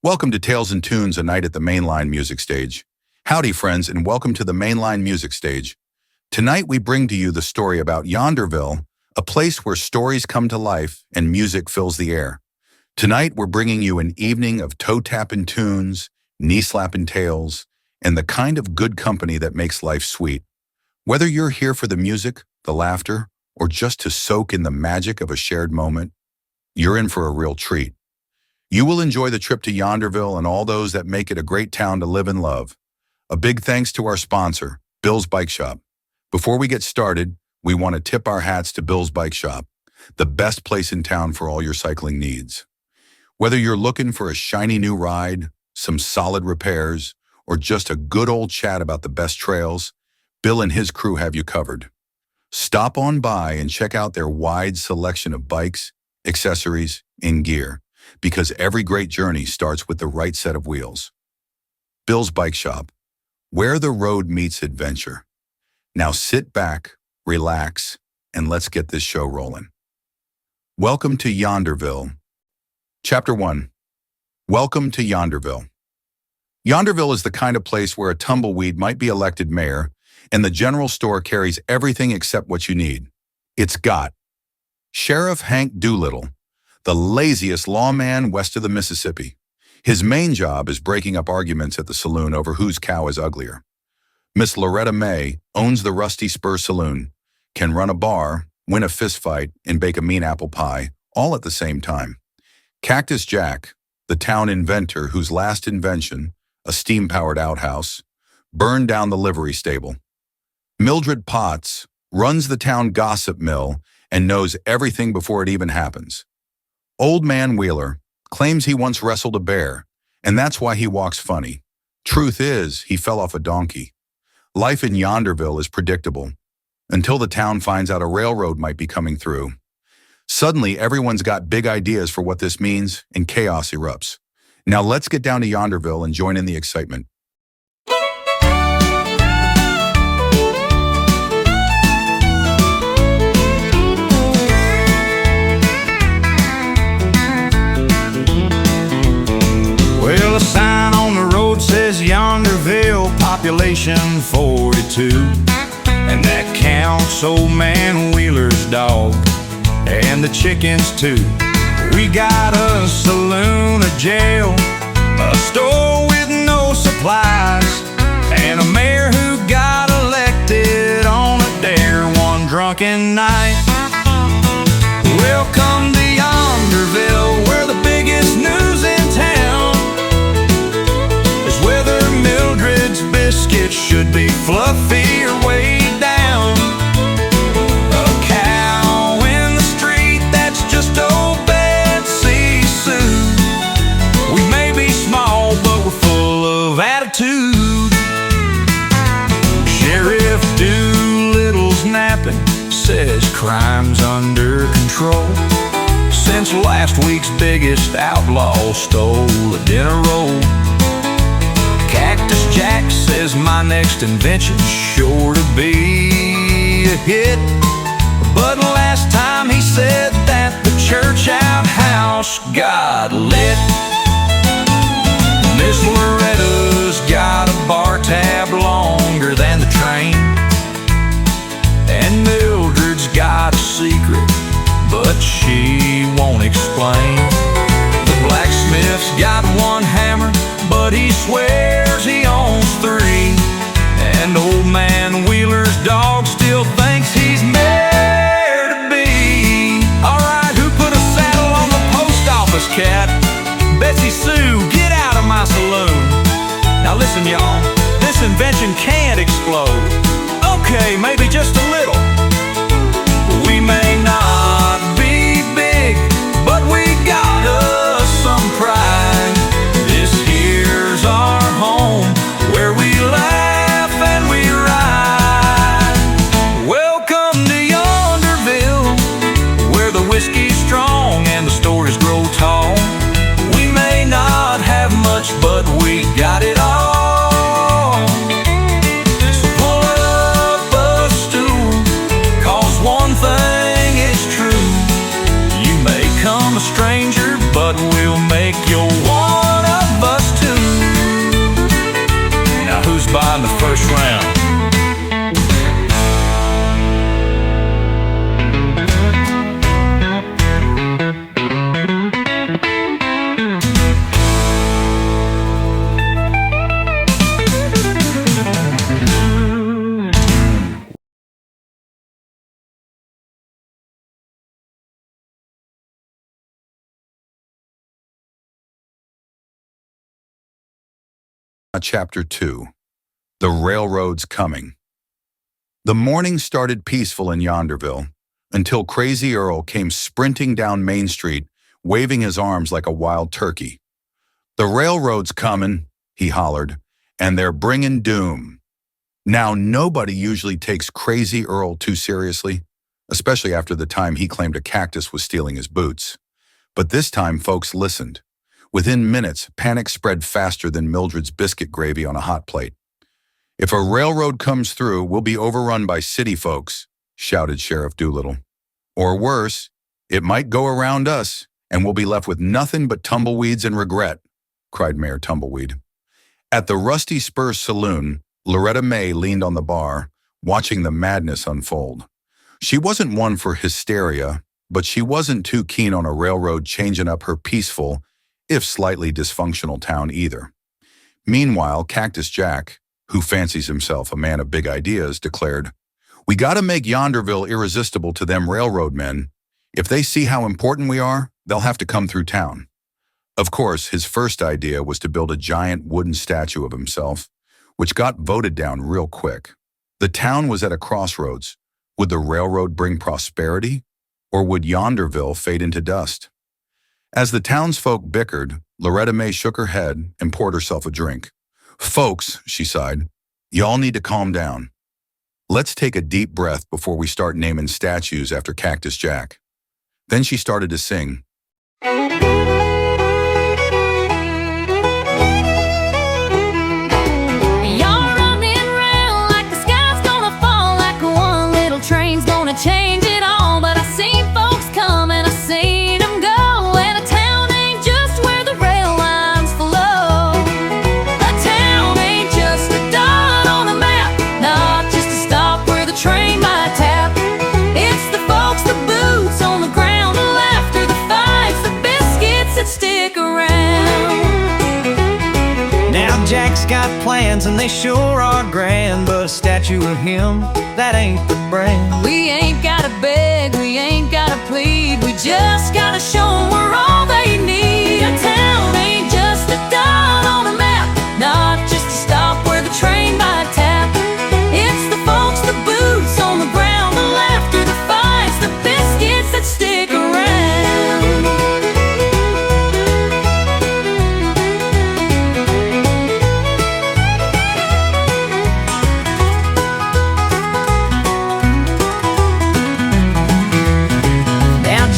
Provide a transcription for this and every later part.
Welcome to Tales and Tunes, a night at the Mainline Music Stage. Howdy, friends, and welcome to the Mainline Music Stage. Tonight we bring to you the story about Yonderville, a place where stories come to life and music fills the air. Tonight we're bringing you an evening of toe-tapping tunes, knee-slapping tales, and the kind of good company that makes life sweet. Whether you're here for the music, the laughter, or just to soak in the magic of a shared moment, you're in for a real treat. You will enjoy the trip to Yonderville and all those that make it a great town to live and love. A big thanks to our sponsor, Bill's Bike Shop. Before we get started, we want to tip our hats to Bill's Bike Shop, the best place in town for all your cycling needs. Whether you're looking for a shiny new ride, some solid repairs, or just a good old chat about the best trails, Bill and his crew have you covered. Stop on by and check out their wide selection of bikes, accessories, and gear, because every great journey starts with the right set of wheels. Bill's Bike Shop, where the road meets adventure. Now sit back, relax, and let's get this show rolling. Welcome to Yonderville. Chapter 1. Welcome to Yonderville. Yonderville is the kind of place where a tumbleweed might be elected mayor, and the general store carries everything except what you need. It's got Sheriff Hank Doolittle, the laziest lawman west of the Mississippi. His main job is breaking up arguments at the saloon over whose cow is uglier. Miss Loretta May owns the Rusty Spur Saloon, can run a bar, win a fistfight, and bake a mean apple pie, all at the same time. Cactus Jack, the town inventor whose last invention, a steam-powered outhouse, burned down the livery stable. Mildred Potts runs the town gossip mill and knows everything before it even happens. Old Man Wheeler claims he once wrestled a bear, and that's why he walks funny. Truth is, he fell off a donkey. Life in Yonderville is predictable, until the town finds out a railroad might be coming through. Suddenly, everyone's got big ideas for what this means, and chaos erupts. Now let's get down to Yonderville and join in the excitement. Well, a sign on the road says Yonderville, population 42. And that counts old man Wheeler's dog, and the chickens too. We got a saloon, a jail, a store with no supplies, and a mayor who got elected on a dare one drunken night. Welcome to Yonderville, where the biggest news in town is whether Mildred's biscuits should be fluffy or weighed down. A cow in the street, that's just old Betsy Sue. We may be small, but we're full of attitude. Sheriff Doolittle's napping, says crime's under control, since last week's biggest outlaw stole a dinner roll. Cactus Jack says my next invention's sure to be a hit, but last time he said that the church outhouse got lit. Miss Loretta's got a bar tab longer than the train, and Mildred's got a secret, but she won't explain. The blacksmith's got one hammer, but he swears he owns three. And old man Wheeler's dog still thinks he's mayor to be. Alright, who put a saddle on the post office, cat? Betsy Sue, get out of my saloon. Now listen, y'all, this invention can't explode. Okay, maybe just a little. We may not be big, but we got us some pride. This here's our home, where we laugh and we ride. Welcome to Yonderville, where the whiskey's strong and the stories grow tall. We may not have much, but we got it all. So pull up a stool Chapter 2. The Railroad's Coming. The morning started peaceful in Yonderville until Crazy Earl came sprinting down Main Street, waving his arms like a wild turkey. "The railroad's coming," he hollered, "and they're bringing doom." Now, nobody usually takes Crazy Earl too seriously, especially after the time he claimed a cactus was stealing his boots. But this time, folks listened. Within minutes, panic spread faster than Mildred's biscuit gravy on a hot plate. "If a railroad comes through, we'll be overrun by city folks," shouted Sheriff Doolittle. "Or worse, it might go around us, and we'll be left with nothing but tumbleweeds and regret," cried Mayor Tumbleweed. At the Rusty Spurs Saloon, Loretta May leaned on the bar, watching the madness unfold. She wasn't one for hysteria, but she wasn't too keen on a railroad changing up her peaceful, if slightly dysfunctional town either. Meanwhile, Cactus Jack, who fancies himself a man of big ideas, declared, "We gotta make Yonderville irresistible to them railroad men. If they see how important we are, they'll have to come through town." Of course, his first idea was to build a giant wooden statue of himself, which got voted down real quick. The town was at a crossroads. Would the railroad bring prosperity, or would Yonderville fade into dust? As the townsfolk bickered, Loretta May shook her head and poured herself a drink. "Folks," she sighed, "y'all need to calm down. Let's take a deep breath before we start naming statues after Cactus Jack." Then she started to sing. Change it all, but I seen folks come and I seen them go, and a town ain't just where the rail lines flow. A town ain't just a dot on a map, not just a stop where the train might tap. It's the folks, the boots on the ground, the laughter, the fights, the biscuits that stick around. Now Jack's got plans and they sure are grand, but a statue of him, that ain't the brand. We ain't gotta beg, we ain't gotta plead, we just gotta show 'em we're all they need. A town ain't just a dot on a map, not just a stop where the train might tap. It's the folks, the boots on the ground, the laughter, the fights, the biscuits that stick around.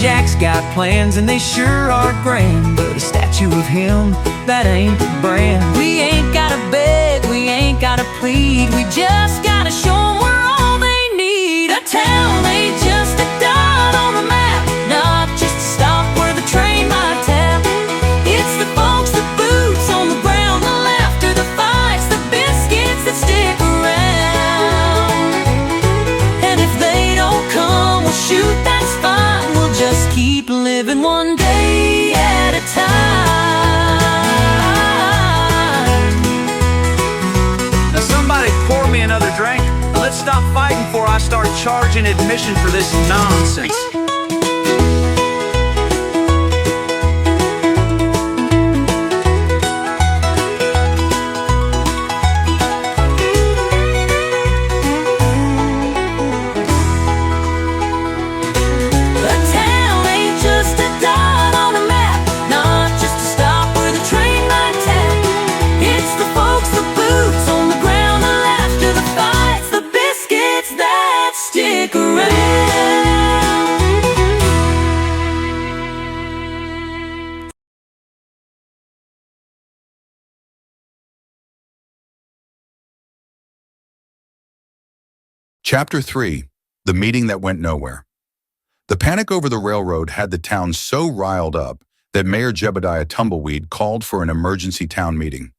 Jack's got plans and they sure are grand, but a statue of him, that ain't the brand. We ain't gotta beg, we ain't gotta plead, we just gotta show 'em we're all they need. A town ain't just a dot on the map, not just a stop where the train might tap. It's the folks, the boots on the ground, the laughter, the fights, the biscuits that stick around. And if they don't come, well shoot, that's fine. Just keep living one day at a time. Now somebody pour me another drink. Let's stop fighting before I start charging admission for this nonsense. Chapter 3. The Meeting That Went Nowhere. The panic over the railroad had the town so riled up that Mayor Jebediah Tumbleweed called for an emergency town meeting.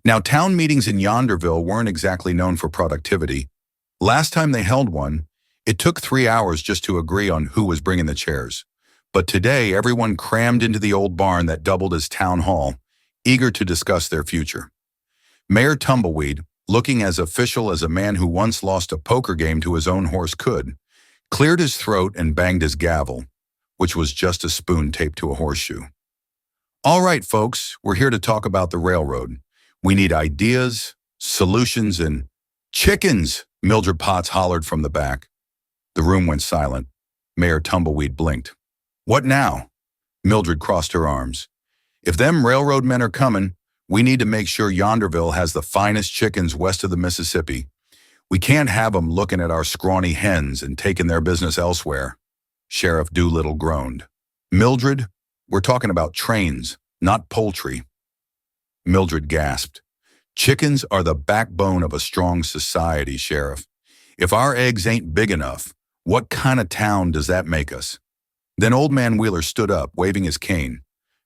Now, town meetings in Yonderville weren't exactly known for productivity. Last time they held one, it took 3 hours just to agree on who was bringing the chairs. But today, everyone crammed into the old barn that doubled as town hall, eager to discuss their future. Mayor Tumbleweed, looking as official as a man who once lost a poker game to his own horse could, cleared his throat and banged his gavel, which was just a spoon taped to a horseshoe. "All right, folks, we're here to talk about the railroad. We need ideas, solutions, and chickens, Mildred Potts hollered from the back. The room went silent. Mayor Tumbleweed blinked. What now? Mildred crossed her arms. If them railroad men are coming, we need to make sure Yonderville has the finest chickens west of the Mississippi. We can't have 'em looking at our scrawny hens and taking their business elsewhere. Sheriff Doolittle groaned. Mildred, we're talking about trains, not poultry. Mildred gasped. Chickens are the backbone of a strong society, Sheriff. If our eggs ain't big enough, what kind of town does that make us? Then Old Man Wheeler stood up, waving his cane.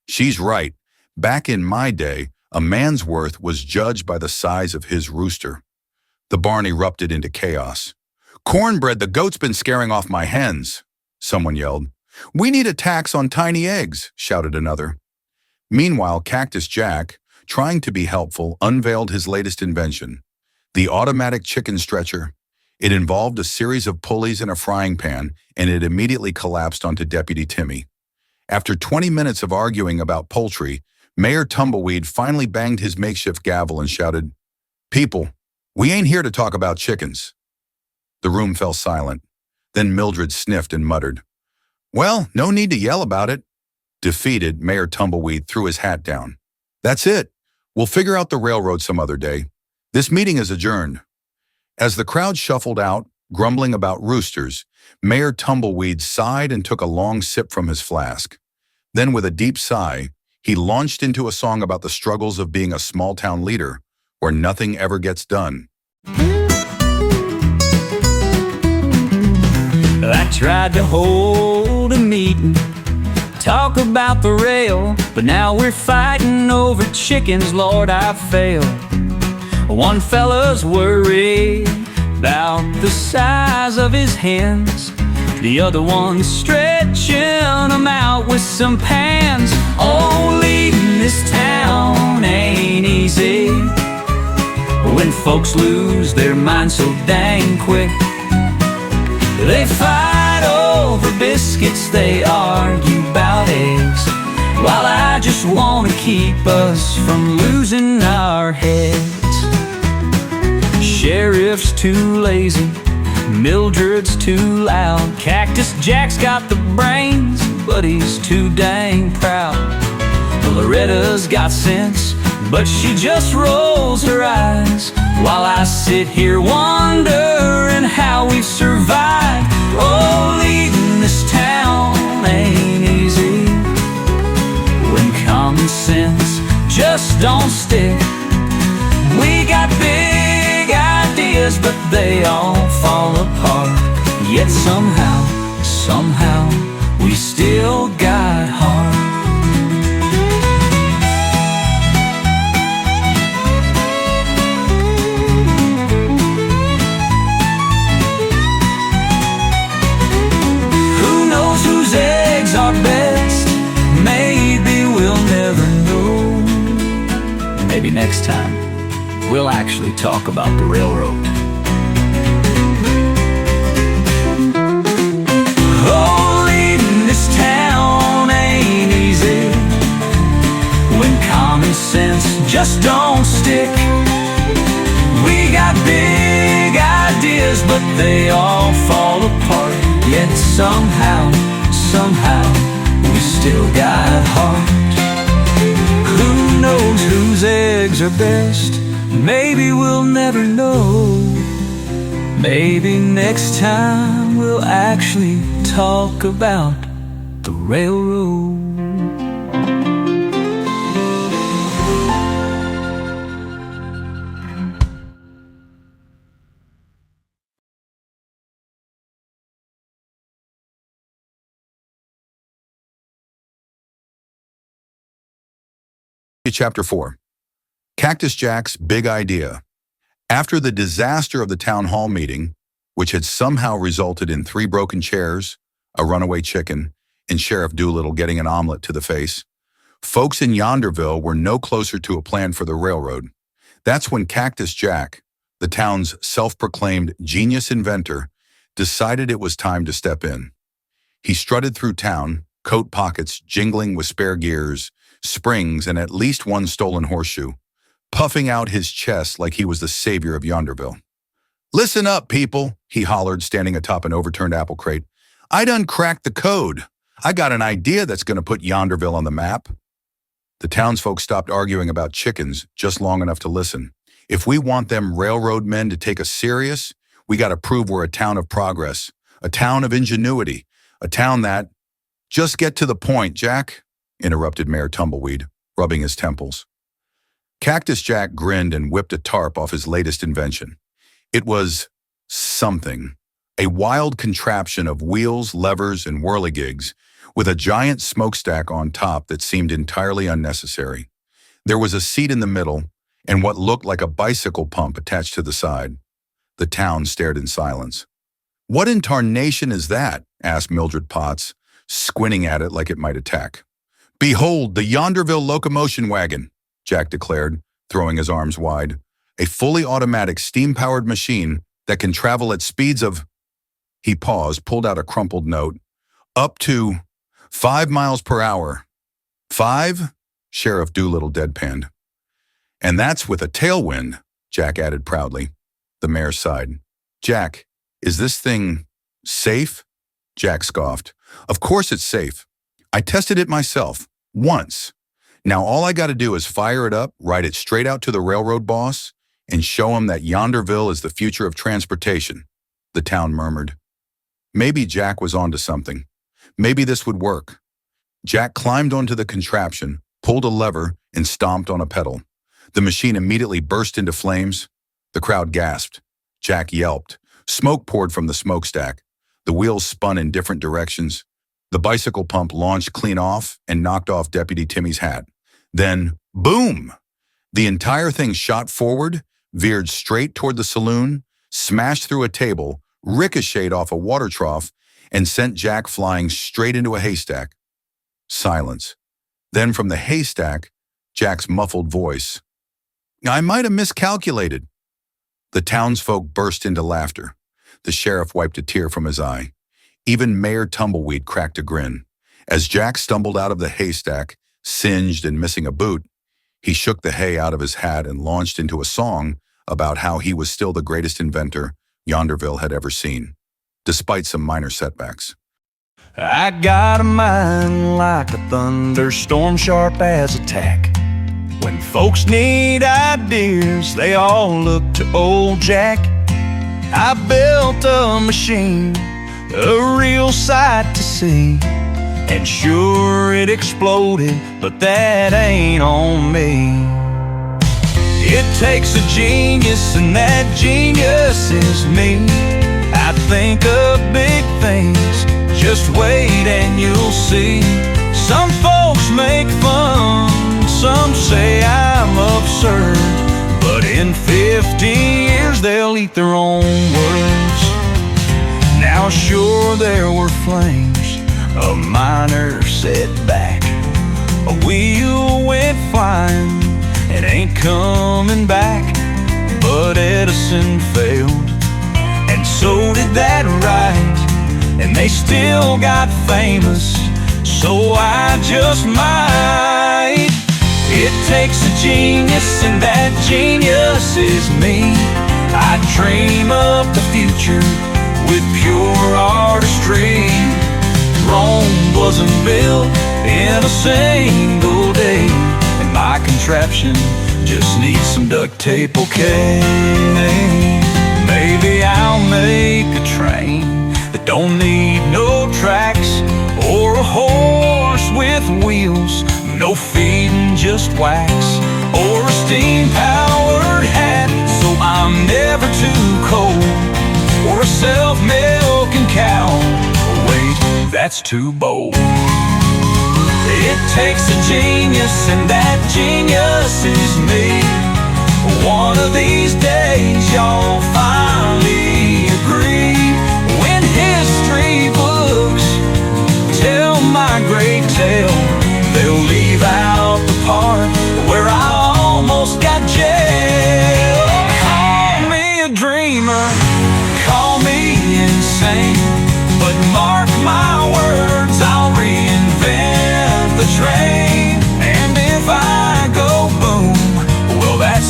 She's right. Back in my day, a man's worth was judged by the size of his rooster. The barn erupted into chaos. Cornbread, the goat's been scaring off my hens, someone yelled. We need a tax on tiny eggs, shouted another. Meanwhile, Cactus Jack, trying to be helpful, unveiled his latest invention, the automatic chicken stretcher. It involved a series of pulleys and a frying pan, and it immediately collapsed onto Deputy Timmy. After 20 minutes of arguing about poultry, Mayor Tumbleweed finally banged his makeshift gavel and shouted, People, we ain't here to talk about chickens. The room fell silent. Then Mildred sniffed and muttered, Well, no need to yell about it. Defeated, Mayor Tumbleweed threw his hat down. That's it. We'll figure out the railroad some other day. This meeting is adjourned. As the crowd shuffled out, grumbling about roosters, Mayor Tumbleweed sighed and took a long sip from his flask. Then, with a deep sigh, he launched into a song about the struggles of being a small-town leader where nothing ever gets done. I tried to hold a meeting, talk about the rail, but now we're fighting over chickens, Lord, I failed. One fella's worried about the size of his hens, the other one's stretching them out with some pans. Oh, leading this town ain't easy when folks lose their minds so dang quick. They fight over biscuits, they argue about eggs, while I just want to keep us from losing our heads. Sheriff's too lazy, Mildred's too loud, Cactus Jack's got the brains, but he's too dang proud. Loretta's got sense, but she just rolls her eyes, while I sit here wondering how we've survived. Oh, leading this town ain't easy when common sense just don't stick. We got big ideas, but they all fall apart. Yet somehow we still got heart. Our best, maybe we'll never know. Maybe next time we'll actually talk about the railroad. Oh, leading this town ain't easy when common sense just don't stick. We got big ideas, but they all fall apart. Yet somehow we still got heart. Who knows whose eggs are best? Maybe we'll never know. Maybe next time we'll actually talk about the railroad. Chapter 4. Cactus Jack's Big Idea. After the disaster of the town hall meeting, which had somehow resulted in 3 broken chairs, a runaway chicken, and Sheriff Doolittle getting an omelet to the face, folks in Yonderville were no closer to a plan for the railroad. That's when Cactus Jack, the town's self-proclaimed genius inventor, decided it was time to step in. He strutted through town, coat pockets jingling with spare gears, springs, and at least one stolen horseshoe. puffing out his chest like he was the savior of Yonderville. "Listen up, people," he hollered, standing atop an overturned apple crate. "I done cracked the code. I got an idea that's going to put Yonderville on the map." The townsfolk stopped arguing about chickens just long enough to listen. If we want them railroad men to take us serious, we got to prove we're a town of progress, a town of ingenuity, a town that— "Just get to the point, Jack," interrupted Mayor Tumbleweed, rubbing his temples. Cactus Jack grinned and whipped a tarp off his latest invention. It was something, a wild contraption of wheels, levers, and whirligigs, with a giant smokestack on top that seemed entirely unnecessary. There was a seat in the middle, and what looked like a bicycle pump attached to the side. The town stared in silence. "What in tarnation is that?" asked Mildred Potts, squinting at it like it might attack. "Behold, the Yonderville locomotion wagon," Jack declared, throwing his arms wide. "A fully automatic steam-powered machine that can travel at speeds of—" He paused, pulled out a crumpled note. "Up to 5 miles per hour. 5? Sheriff Doolittle deadpanned. "And that's with a tailwind," Jack added proudly. The mayor sighed. "Jack, is this thing safe?" Jack scoffed. "Of course it's safe. I tested it myself, once. Now all I gotta do is fire it up, ride it straight out to the railroad boss, and show him that Yonderville is the future of transportation," the town murmured. Maybe Jack was onto something. Maybe this would work. Jack climbed onto the contraption, pulled a lever, and stomped on a pedal. The machine immediately burst into flames. The crowd gasped. Jack yelped. Smoke poured from the smokestack. The wheels spun in different directions. The bicycle pump launched clean off and knocked off Deputy Timmy's hat. Then, boom! The entire thing shot forward, veered straight toward the saloon, smashed through a table, ricocheted off a water trough, and sent Jack flying straight into a haystack. Silence. Then from the haystack, Jack's muffled voice. "I might have miscalculated." The townsfolk burst into laughter. The sheriff wiped a tear from his eye. Even Mayor Tumbleweed cracked a grin. As Jack stumbled out of the haystack, singed and missing a boot, he shook the hay out of his hat and launched into a song about how he was still the greatest inventor Yonderville had ever seen, despite some minor setbacks. I got a mind like a thunderstorm, sharp as a tack. When folks need ideas, they all look to old Jack. I built a machine, a real sight to see. And sure, it exploded, but that ain't on me. It takes a genius, and that genius is me. I think of big things, just wait and you'll see. Some folks make fun, some say I'm absurd, but in 50 years they'll eat their own words. Now sure, there were flames, a minor setback. A wheel went flying, it ain't coming back. But Edison failed, and so did that right. And they still got famous, so I just might. It takes a genius, and that genius is me. I dream up the future with pure artistry. Rome wasn't built in a single day, and my contraption just needs some duct tape, okay? Maybe I'll make a train that don't need no tracks, or a horse with wheels, no feeding, just wax, or a steam-powered hat so I'm never too cold, or a self-milking cow. Wait, that's too bold. It takes a genius, and that genius is me. One of these days y'all finally agree. When history books tell my great tale, they'll leave out the part where I almost got jail. Call me a dreamer, call me insane, but mark my words, I'll reinvent the train. And if I go boom, well, that's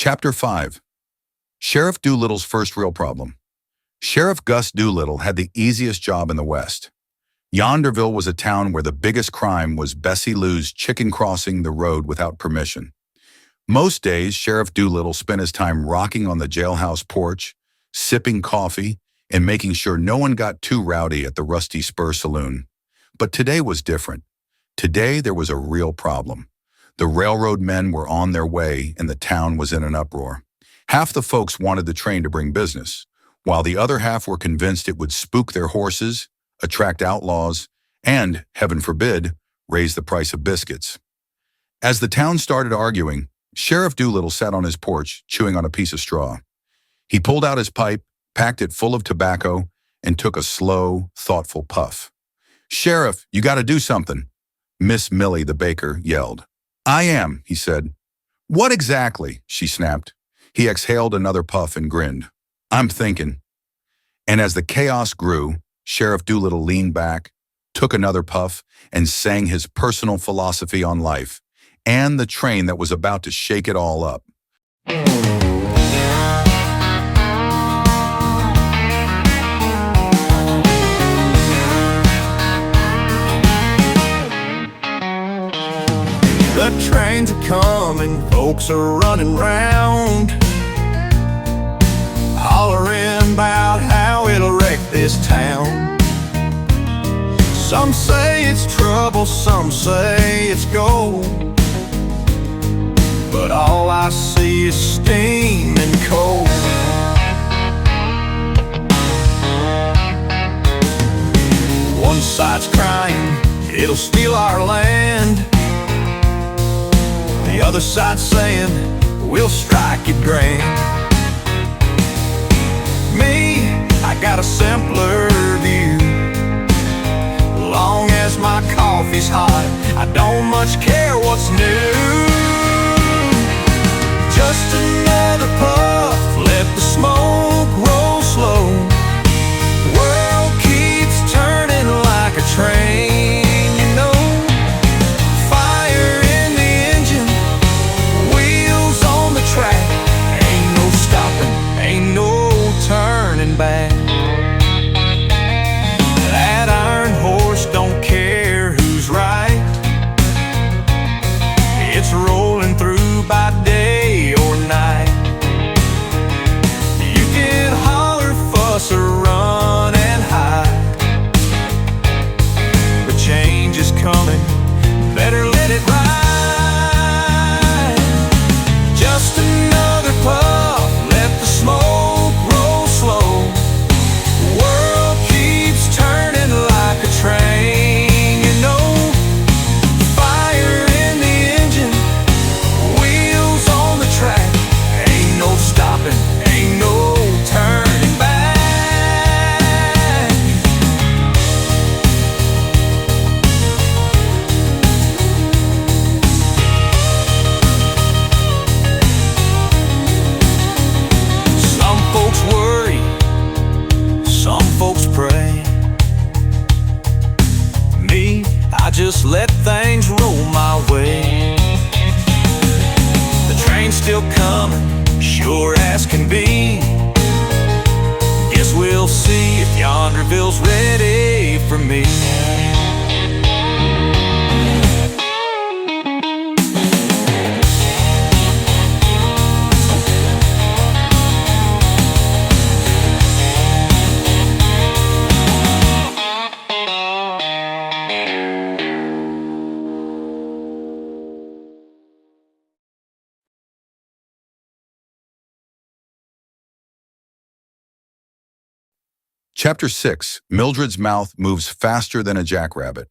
Chapter 5. Sheriff Doolittle's first real problem. Sheriff Gus Doolittle had the easiest job in the West. Yonderville was a town where the biggest crime was Bessie Lou's chicken crossing the road without permission. Most days, Sheriff Doolittle spent his time rocking on the jailhouse porch, sipping coffee, and making sure no one got too rowdy at the Rusty Spur Saloon. But today was different. Today, there was a real problem. The railroad men were on their way, and the town was in an uproar. Half the folks wanted the train to bring business, while the other half were convinced it would spook their horses, attract outlaws, and, heaven forbid, raise the price of biscuits. As the town started arguing, Sheriff Doolittle sat on his porch, chewing on a piece of straw. He pulled out his pipe, packed it full of tobacco, and took a slow, thoughtful puff. "Sheriff, you got to do something," Miss Millie the baker yelled. "I am," he said. "What exactly?" she snapped. He exhaled another puff and grinned. "I'm thinking." And as the chaos grew, Sheriff Doolittle leaned back, took another puff, and sang his personal philosophy on life and the train that was about to shake it all up. The trains are coming, folks are running round, hollering about how it'll wreck this town. Some say it's trouble, some say it's gold, but all I see is steam and cold. One side's crying, it'll steal our land. The other side saying, we'll strike it grand. Me, I got a simpler view. Long as my coffee's hot, I don't much care what's new. Just another puff, let the smoke roll slow. World keeps turning like a train, you know. Fire in the engine, wheels on the track. Ain't no stopping, ain't no turning back. That iron horse don't care who's right. It's rolling through by day or night. You can holler, fuss, or run and hide, but change is coming, better let it ride. Just another puff, let the smoke roll slow. World keeps turning like a train, you know. Fire in the engine, wheels on the track. Ain't no stopping, ain't no turning back. Some folks worry, some folks pray. Me, I just let things roll my way. The train's still coming, sure as can be. Guess we'll see if Yonderville's ready for me. Chapter 6. Mildred's mouth moves faster than a jackrabbit.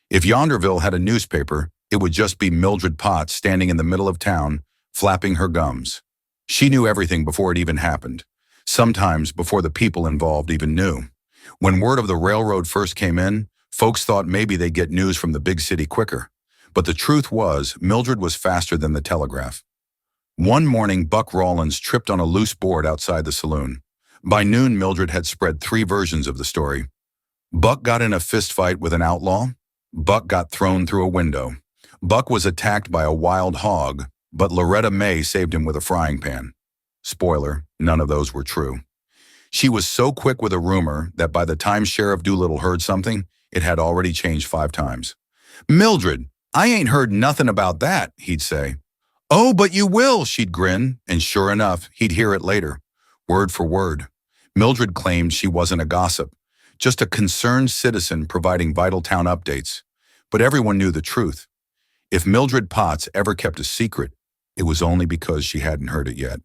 If Yonderville had a newspaper, it would just be Mildred Potts standing in the middle of town, flapping her gums. She knew everything before it even happened, sometimes before the people involved even knew. When word of the railroad first came in, folks thought maybe they'd get news from the big city quicker. But the truth was, Mildred was faster than the telegraph. One morning, Buck Rawlins tripped on a loose board outside the saloon. By noon, Mildred had spread 3 versions of the story. Buck got in a fistfight with an outlaw. Buck got thrown through a window. Buck was attacked by a wild hog. But Loretta May saved him with a frying pan. Spoiler, none of those were true. She was so quick with a rumor that by the time Sheriff Doolittle heard something, it had already changed 5 times. "Mildred, I ain't heard nothing about that," he'd say. "Oh, but you will," she'd grin, and sure enough, he'd hear it later, word for word. Mildred claimed she wasn't a gossip, just a concerned citizen providing vital town updates. But everyone knew the truth. If Mildred Potts ever kept a secret, it was only because she hadn't heard it yet.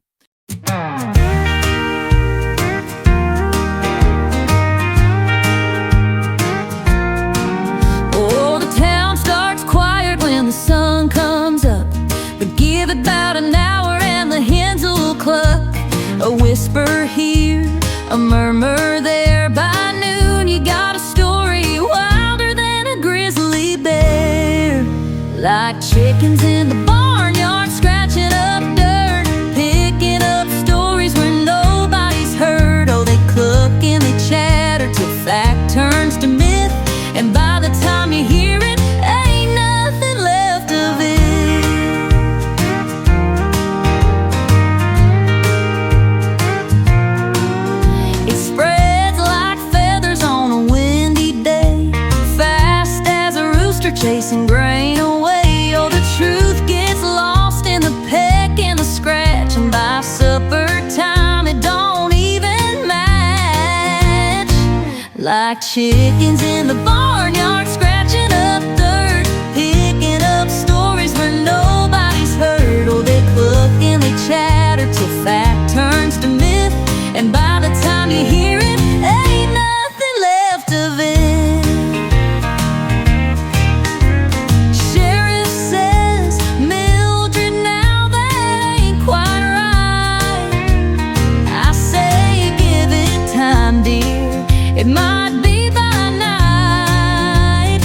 Oh, the town starts quiet when the sun comes up, but give it about an hour and the hens will cluck. A whisper here, a murmur there. By noon you got a story wilder than a grizzly bear. Like chickens in the barnyard, scratching up dirt, picking up stories where nobody's heard. Oh, they cluck and they chatter till fact turns to myth, and by the time you hear it, ain't nothing left of it. It spreads like feathers on a windy day, fast as a rooster chasing grain away. Oh, the truth gets lost in the peck and the scratch, and by supper time it don't even match. Like chickens in the barnyard, scratching up dirt, picking up stories where nobody's heard. Oh, they cluck and they chatter till fact turns to myth, and by the time you hear it, ain't nothing left of it. Sheriff says, "Mildred, now that ain't quite right." I say, give it time, dear, it might be by night.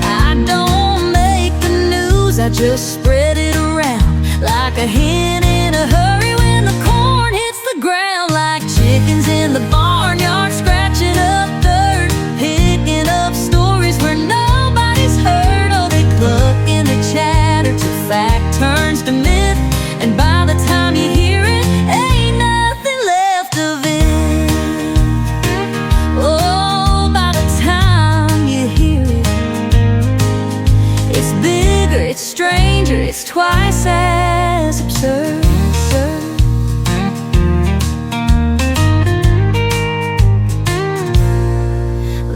I don't make the news, I just spread it around like a hen in a hurry when the corn hits the ground. Like chickens in the barnyard, scratching up dirt, picking up stories where nobody's heard. Oh, they cluck and they chatter till fact turns to myth, and by the time you hear it, ain't nothing left of it. Oh, by the time you hear it, it's bigger, it's stranger, it's twice as absurd.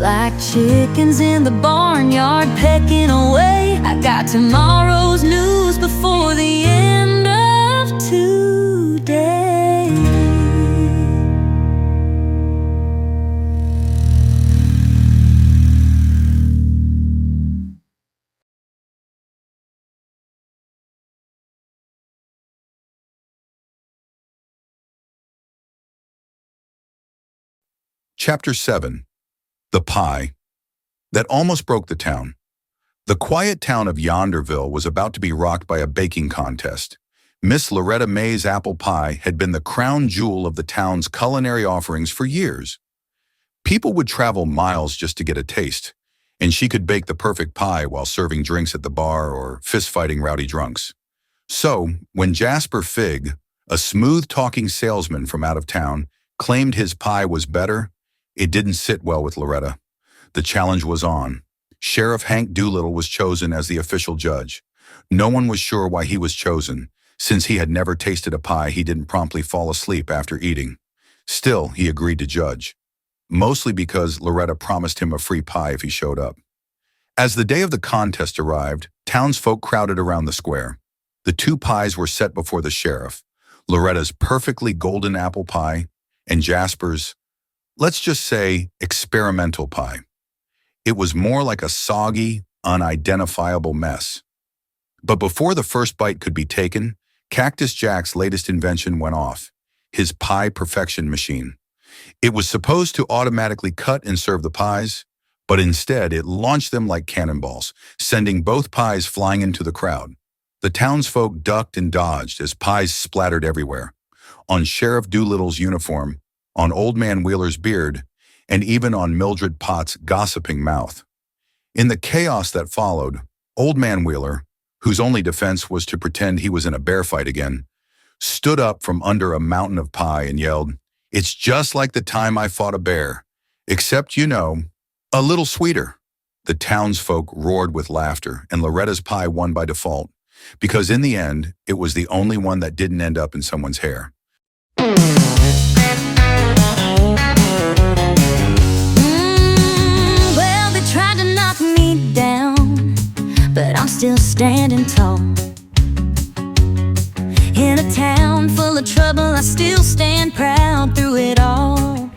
Like chickens in the barnyard pecking away, I got tomorrow's news before the end of today. Chapter 7. The Pie that almost broke the town. The quiet town of Yonderville was about to be rocked by a baking contest. Miss Loretta May's apple pie had been the crown jewel of the town's culinary offerings for years. People would travel miles just to get a taste, and she could bake the perfect pie while serving drinks at the bar or fist-fighting rowdy drunks. So, when Jasper Figg, a smooth-talking salesman from out of town, claimed his pie was better, it didn't sit well with Loretta. The challenge was on. Sheriff Hank Doolittle was chosen as the official judge. No one was sure why he was chosen, since he had never tasted a pie he didn't promptly fall asleep after eating. Still, he agreed to judge, mostly because Loretta promised him a free pie if he showed up. As the day of the contest arrived, townsfolk crowded around the square. The 2 pies were set before the sheriff, Loretta's perfectly golden apple pie and Jasper's, let's just say, experimental pie. It was more like a soggy, unidentifiable mess. But before the first bite could be taken, Cactus Jack's latest invention went off, his pie perfection machine. It was supposed to automatically cut and serve the pies, but instead it launched them like cannonballs, sending both pies flying into the crowd. The townsfolk ducked and dodged as pies splattered everywhere, on Sheriff Doolittle's uniform, on Old Man Wheeler's beard, and even on Mildred Potts' gossiping mouth. In the chaos that followed, Old Man Wheeler, whose only defense was to pretend he was in a bear fight again, stood up from under a mountain of pie and yelled, "It's just like the time I fought a bear, except, a little sweeter." The townsfolk roared with laughter, and Loretta's pie won by default, because in the end, it was the only one that didn't end up in someone's hair. Well, they tried to knock me down, but I'm still standing tall. In a town full of trouble, I still stand proud through it all.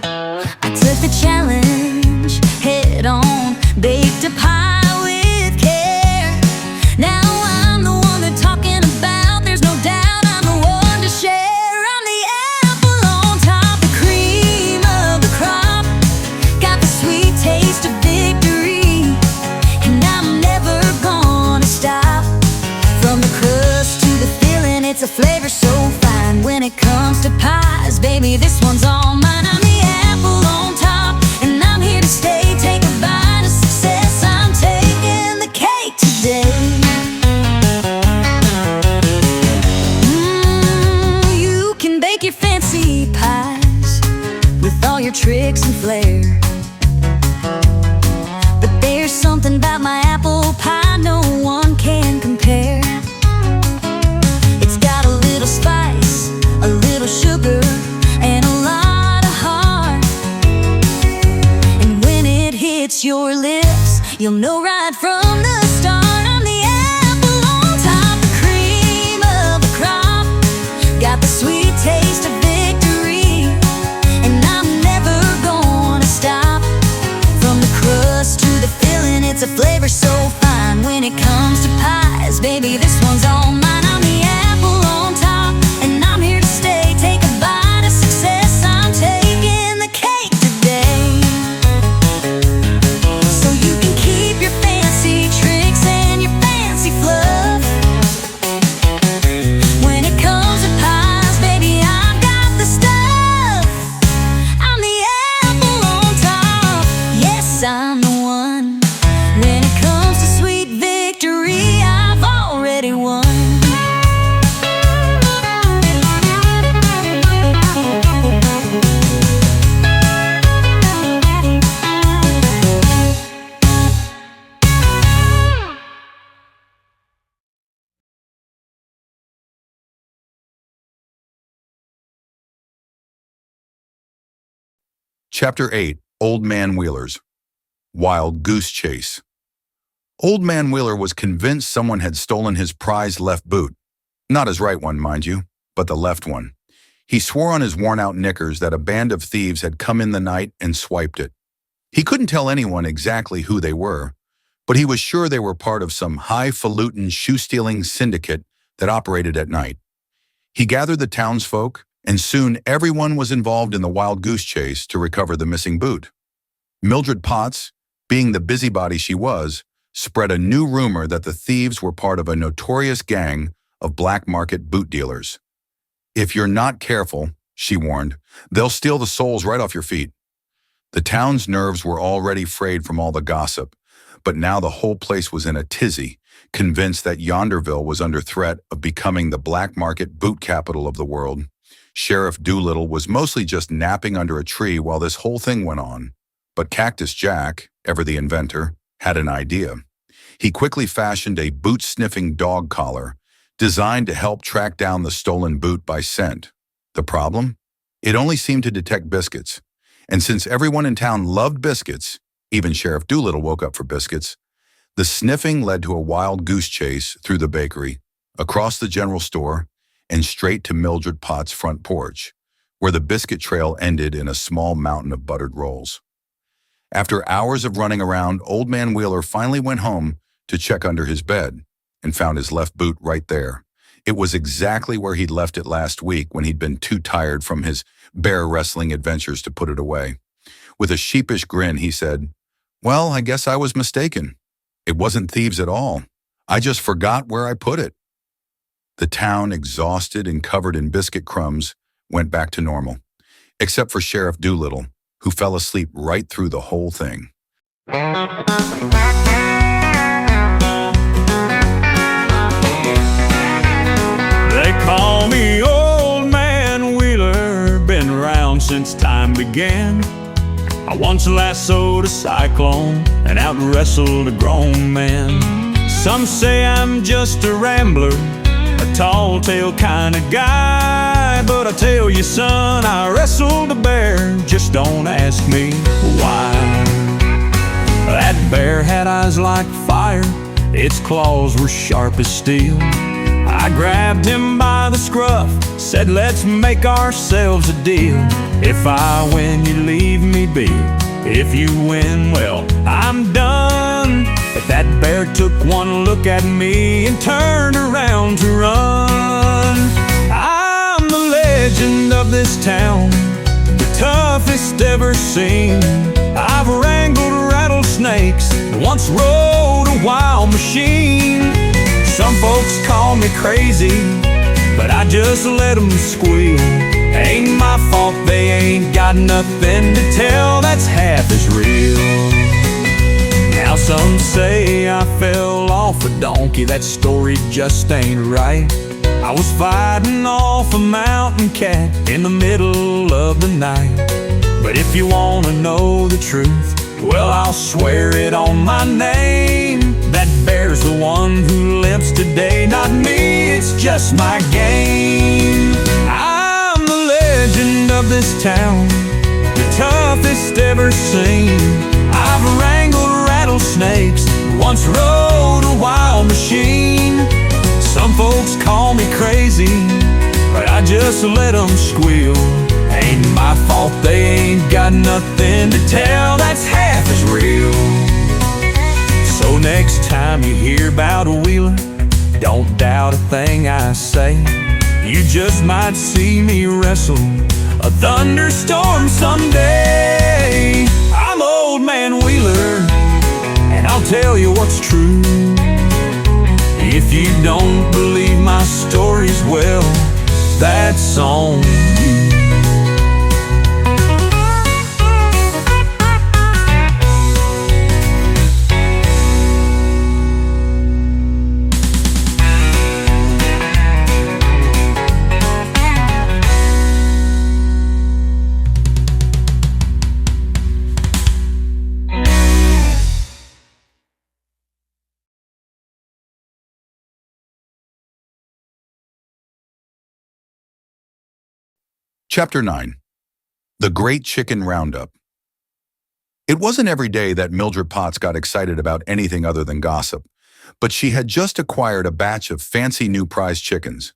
I took the challenge head on, baked a pie with care. Now I'm the one they're talking about, there's no doubt I'm the one to share. I'm the apple on top, the cream of the crop, got the sweet taste of victory, and I'm never gonna stop. From the crust to the filling, it's a flavor so fine. When it comes to pies, baby, this one's all mine. I'm the apple on top, and I'm here to stay. Take a bite of success, I'm taking the cake today. You can bake your fancy pies with all your tricks and flair, but there's something about my apple pie no one can compare. It's got a little spice, a little sugar, and a lot of heart. And when it hits your lips, you'll know right from the start. I'm the apple on top, the cream of the crop, got the sweet taste of victory, and I'm never gonna stop. From the crust to the filling, it's a flavor so fine. When it comes to pies, baby, this one's all mine. I'm the apple on top, and I'm here to stay. Take a bite of success, I'm taking the cake today. So you can keep your fancy tricks and your fancy fluff. When it comes to pies, baby, I've got the stuff. I'm the apple on top, yes, I'm the one. When it comes to sweet victory, I've already won. Chapter 8, Old Man Wheeler's Wild Goose Chase. Old Man Wheeler was convinced someone had stolen his prized left boot. Not his right one, mind you, but the left one. He swore on his worn-out knickers that a band of thieves had come in the night and swiped it. He couldn't tell anyone exactly who they were, but he was sure they were part of some highfalutin shoe-stealing syndicate that operated at night. He gathered the townsfolk, and soon everyone was involved in the wild goose chase to recover the missing boot. Mildred Potts, being the busybody she was, spread a new rumor that the thieves were part of a notorious gang of black market boot dealers. "If you're not careful," she warned, "they'll steal the soles right off your feet." The town's nerves were already frayed from all the gossip, but now the whole place was in a tizzy, convinced that Yonderville was under threat of becoming the black market boot capital of the world. Sheriff Doolittle was mostly just napping under a tree while this whole thing went on. But Cactus Jack, ever the inventor, had an idea. He quickly fashioned a boot-sniffing dog collar designed to help track down the stolen boot by scent. The problem? It only seemed to detect biscuits. And since everyone in town loved biscuits, even Sheriff Doolittle woke up for biscuits, the sniffing led to a wild goose chase through the bakery, across the general store, and straight to Mildred Potts' front porch, where the biscuit trail ended in a small mountain of buttered rolls. After hours of running around, Old Man Wheeler finally went home to check under his bed and found his left boot right there. It was exactly where he'd left it last week when he'd been too tired from his bear wrestling adventures to put it away. With a sheepish grin, he said, "Well, I guess I was mistaken. It wasn't thieves at all. I just forgot where I put it." The town, exhausted and covered in biscuit crumbs, went back to normal, except for Sheriff Doolittle, who fell asleep right through the whole thing. again. I once lassoed a cyclone and out-wrestled a grown man. Some say I'm just a rambler, a tall tale kind of guy, but I tell you, son, I wrestled a bear, just don't ask me why. That bear had eyes like fire, its claws were sharp as steel. I grabbed him by the scruff, said let's make ourselves a deal. If I win, you leave me be. If you win, well, I'm done. But that bear took one look at me and turned around to run. I'm the legend of this town, the toughest ever seen. I've wrangled rattlesnakes, once rode a wild machine. Some folks call me crazy, but I just let them squeal. Ain't my fault they ain't got nothing to tell that's half as real. Now some say I fell off a donkey, that story just ain't right. I was fighting off a mountain cat in the middle of the night. But if you wanna know the truth, well, I'll swear it on my name. That bear's the one who limps today, not me, it's just my game. I'm the legend of this town, the toughest ever seen. I've wrangled rattlesnakes, once rode a wild machine. Some folks call me crazy, but I just let them squeal. Ain't my fault they ain't got nothing to tell that's half as real. So next time you hear about a wheeler, don't doubt a thing I say. You just might see me wrestle a thunderstorm someday. I'm Old Man Wheeler, and I'll tell you what's true. If you don't believe my stories, well, that's on you. Chapter 9. The Great Chicken Roundup. It wasn't every day that Mildred Potts got excited about anything other than gossip, but she had just acquired a batch of fancy new prize chickens.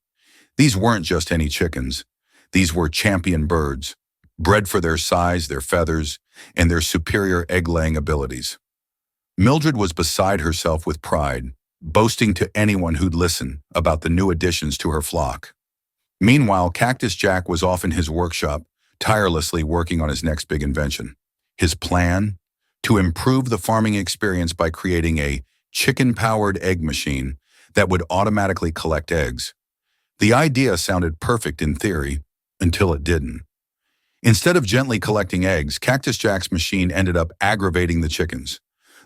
These weren't just any chickens. These were champion birds, bred for their size, their feathers, and their superior egg-laying abilities. Mildred was beside herself with pride, boasting to anyone who'd listen about the new additions to her flock. Meanwhile, Cactus Jack was off in his workshop, tirelessly working on his next big invention. His plan? To improve the farming experience by creating a chicken-powered egg machine that would automatically collect eggs. The idea sounded perfect in theory, until it didn't. Instead of gently collecting eggs, Cactus Jack's machine ended up aggravating the chickens.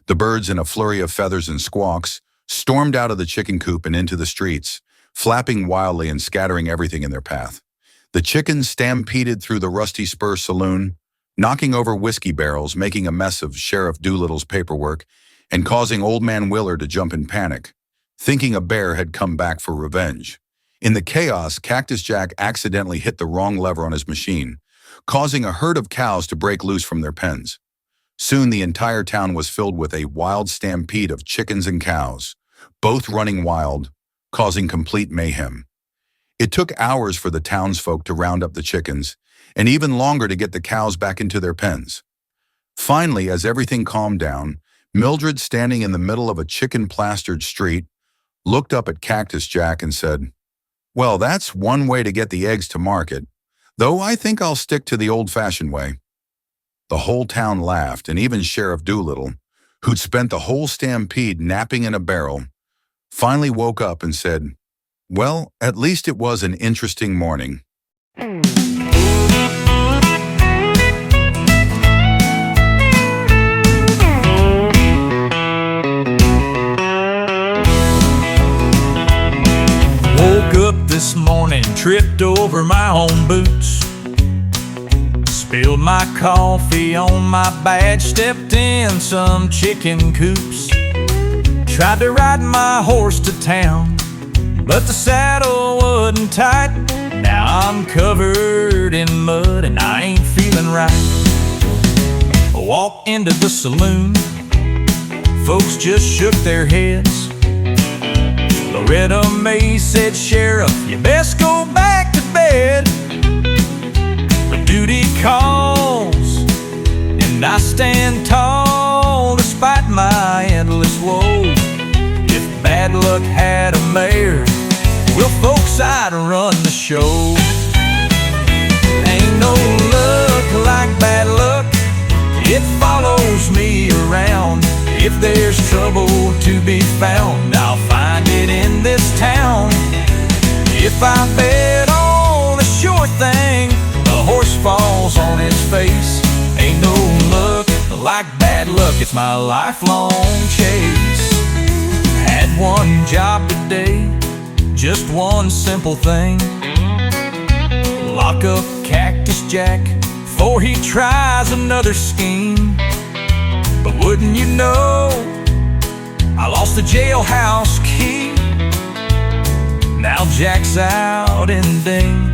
The birds, in a flurry of feathers and squawks, stormed out of the chicken coop and into the streets, flapping wildly and scattering everything in their path. The chickens stampeded through the Rusty Spur Saloon, knocking over whiskey barrels, making a mess of Sheriff Doolittle's paperwork, and causing Old Man Wheeler to jump in panic, thinking a bear had come back for revenge. In the chaos, Cactus Jack accidentally hit the wrong lever on his machine, causing a herd of cows to break loose from their pens. Soon the entire town was filled with a wild stampede of chickens and cows, both running wild, causing complete mayhem. It took hours for the townsfolk to round up the chickens, and even longer to get the cows back into their pens. Finally, as everything calmed down, Mildred, standing in the middle of a chicken-plastered street, looked up at Cactus Jack and said, "Well, that's one way to get the eggs to market, though I think I'll stick to the old-fashioned way." The whole town laughed, and even Sheriff Doolittle, who'd spent the whole stampede napping in a barrel, finally woke up and said, "Well, at least it was an interesting morning." Woke up this morning, tripped over my own boots. Spilled my coffee on my badge, stepped in some chicken coops. Tried to ride my horse to town, but the saddle wasn't tight. Now I'm covered in mud and I ain't feeling right. I walked into the saloon, folks just shook their heads. Loretta May said, "Sheriff, you best go back to bed. But duty calls, and I stand tall despite my endless woe. If bad luck had a mayor, well, folks, I'd run the show. Ain't no luck like bad luck, it follows me around. If there's trouble to be found, I'll find it in this town. If I bet on a sure thing, the horse falls on his face. Ain't no luck like bad luck, it's my lifelong chase. Had one job today, just one simple thing. Lock up Cactus Jack before he tries another scheme. But wouldn't you know, I lost the jailhouse key. Now Jack's out in Ding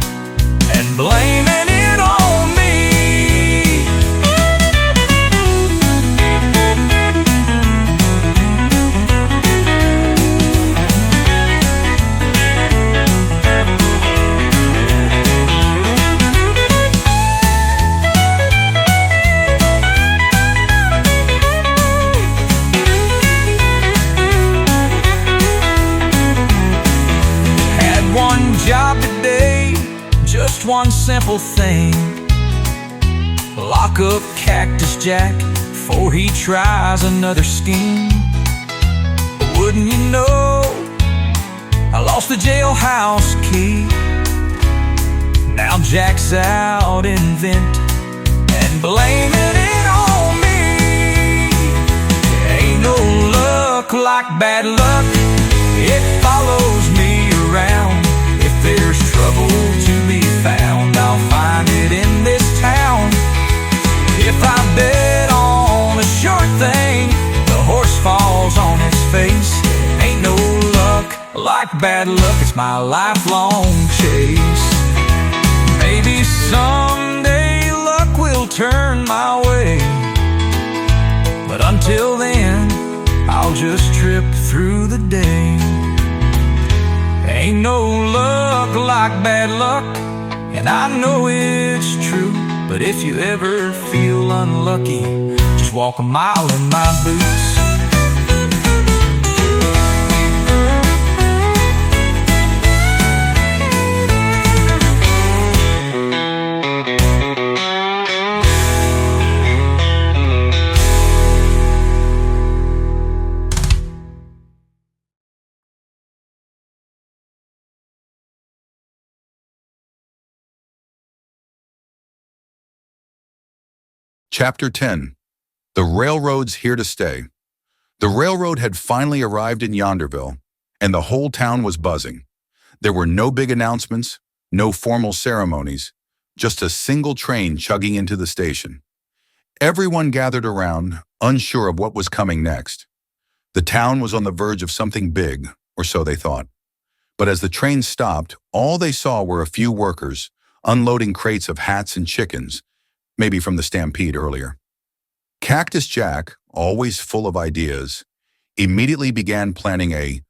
and blaming it on me. Job today, just one simple thing. Lock up Cactus Jack before he tries another scheme. But wouldn't you know, I lost the jailhouse key. Now Jack's out in Vent and blaming it on me. Ain't no luck like bad luck, it follows me around. If there's trouble to be found, I'll find it in this town. If I bet on a sure thing, the horse falls on his face. Ain't no luck like bad luck, it's my lifelong chase. Maybe someday luck will turn my way, but until then, I'll just trip through the day. Ain't no luck like bad luck, and I know it's true. But if you ever feel unlucky, just walk a mile in my boots. Chapter 10. The Railroad's Here to Stay. The railroad had finally arrived in Yonderville, and the whole town was buzzing. There were no big announcements, no formal ceremonies, just a single train chugging into the station. Everyone gathered around, unsure of what was coming next. The town was on the verge of something big, or so they thought. But as the train stopped, all they saw were a few workers unloading crates of hats and chickens, maybe from the stampede earlier. Cactus Jack, always full of ideas, immediately began planning a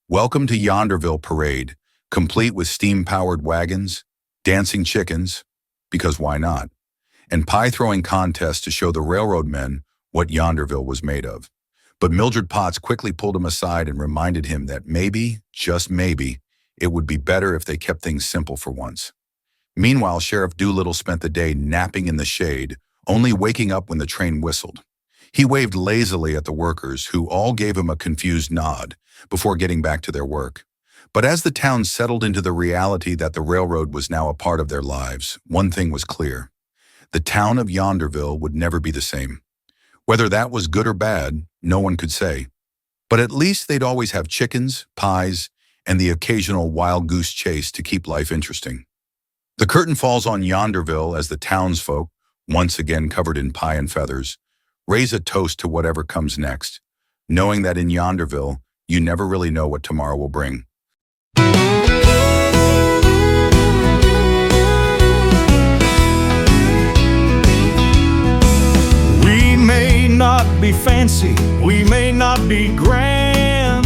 Welcome to Yonderville parade, complete with steam-powered wagons, dancing chickens, because why not, and pie-throwing contests to show the railroad men what Yonderville was made of. But Mildred Potts quickly pulled him aside and reminded him that maybe, just maybe, it would be better if they kept things simple for once. Meanwhile, Sheriff Doolittle spent the day napping in the shade, only waking up when the train whistled. He waved lazily at the workers, who all gave him a confused nod before getting back to their work. But as the town settled into the reality that the railroad was now a part of their lives, one thing was clear. The town of Yonderville would never be the same. Whether that was good or bad, no one could say. But at least they'd always have chickens, pies, and the occasional wild goose chase to keep life interesting. The curtain falls on Yonderville as the townsfolk, once again covered in pie and feathers, raise a toast to whatever comes next, knowing that in Yonderville, you never really know what tomorrow will bring. We may not be fancy, we may not be grand,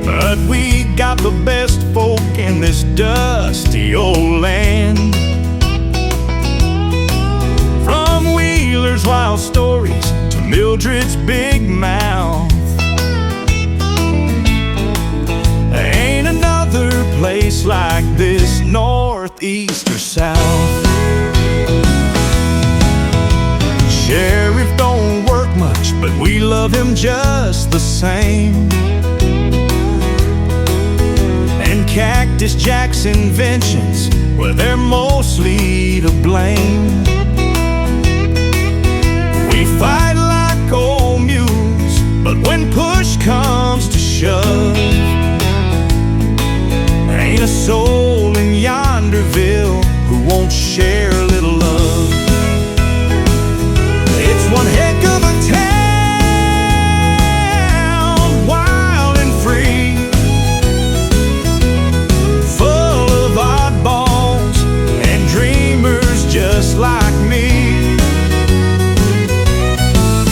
but we got the best folk in this dusty old land. From Wheeler's wild stories to Mildred's big mouth, there ain't another place like this, northeast or south. Sheriff don't work much, but we love him just the same. And Cactus Jack's inventions, well, they're mostly to blame. We fight like old mules, but when push comes to shove, there ain't a soul in Yonderville who won't share a little love. It's one heck of a town, wild and free, full of oddballs and dreamers just like me.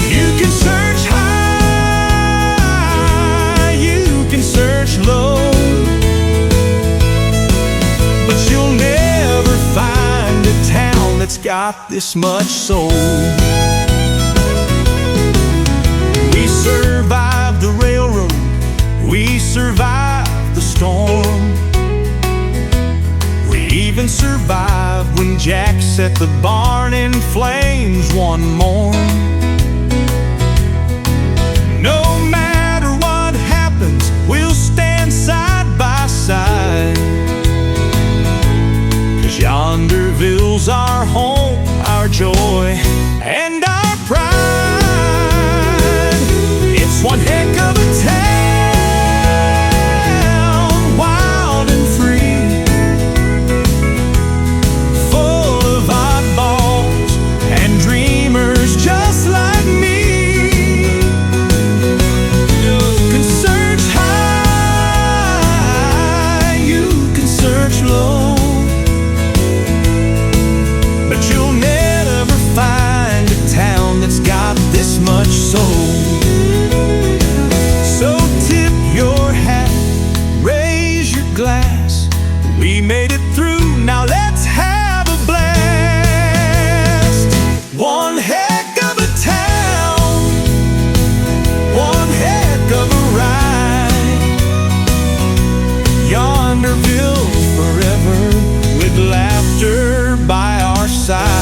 You can search high, you can search low, but you'll never find a town that's got this much soul. We survived the railroad, we survived the storm, we even survived when Jack set the barn in flames one more. No matter what happens, we'll stand side by side, 'cause Yonderville's our home, our joy, and our pride. It's one heck of a town, wild and free, full of oddballs and dreamers just like me. You can search high, you can search low, but you'll never find a town that's got this much soul. So tip your hat, raise your glass, we made it through, now let's have a blast. One heck of a town, one heck of a ride, Yonderville forever, with laughter by our side.